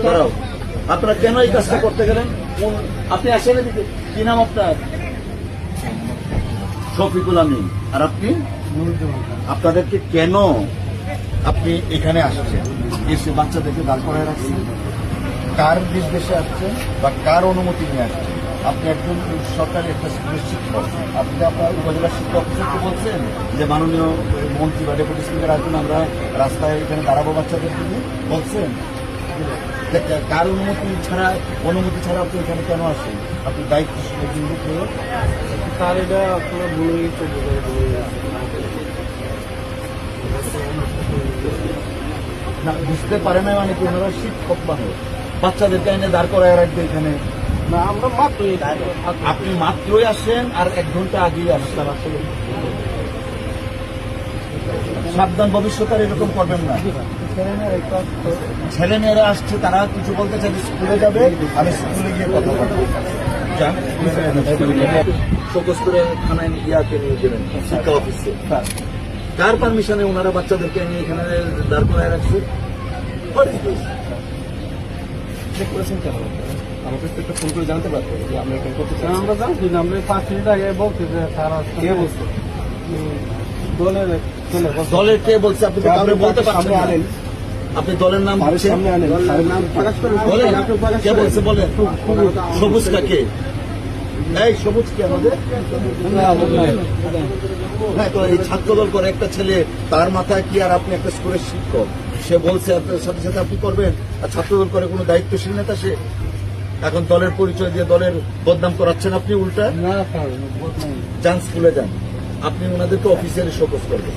দাঁড়াও, আপনারা কেন এই কাজটা করতে গেলেন? আপনি আসেন এদিকে। কি নাম আপনার? শফিকুল আমিন। আর আপনি? আপনাদেরকে কেন আপনি এখানে আসছেন? এসে বাচ্চাদেরকে দাঁড় করায় রাখছেন? কার নির্দেশে আসছেন বা কার অনুমতি নিয়ে আসছেন? আপনি একজন সরকারি একটা স্কুলের শিক্ষক, আপনি আপনার উপজেলা শিক্ষা অফিসারকে বলছেন যে মাননীয় মন্ত্রী বা ডেপুটি স্পিকার আসবেন, আমরা রাস্তায় এখানে দাঁড়াবো বাচ্চাদেরকে নিয়ে, বলছেন? কার অনুমতি ছাড়া আপনি এখানে কেন আসেন? আপনি দায়িত্ব কিন্তু তার এটা আপনার ভুলে গেছে, না বুঝতে পারে না মানে কি ওনারা শিক্ষক মানুষ, বাচ্চাদেরকে এনে দাঁড় করায় রাখবে এখানে? না আমরা মাত্রই আপনি মাত্রই আসেন আর 1 ঘন্টা আগেই আসছেন। আসলে সাবধান, ভবিষ্যতে আর এরকম করবেন না। ছেলে মেয়েরা আসছে, তারা কিছু বলতে চাই, স্কুলে যাবে, আমি স্কুলে গিয়ে কথা বলবো। যান, ফোকাস করে থানায় ইয়াকে নিয়ে যাবেন, শিক্ষা অফিসে। কার পারমিশনে ওনারা বাচ্চাদেরকে নিয়ে এখানে দাঁড় করায় রাখছে? চেক করেছেন কেন? আমাকে তো একটা ফোন করে জানতে পারতো যে আমরা এখানে করতে চাই। আমরা জানছি না, আমরা 5 মিনিট আগে বলছি যে তারা কে বলছে দলের কে বলছে? আপনি তো কাউকে বলতে পারছেন না। আপনি দলের নাম সামনে আনেন, নাম প্রকাশ করেন। বলেন, কে বলছে বলেন? সবুজ কাকে? এই সবুজ কি আমাদের? হ্যাঁ, তো এই ছাত্রদল করে একটা ছেলে, তার মাথায় কি? আর আপনি একটা স্কুলের শিক্ষক, সে বলছে আপনার সাথে সাথে আপনি করবেন? আর ছাত্রদল করে কোনো দায়িত্বশীল নেতা সে? এখন দলের পরিচয় দিয়ে দলের বদনাম করাচ্ছেন আপনি উল্টা। যান স্কুলে যান, আপনি ওনাদেরকে অফিসিয়ালি শোকজ করবেন।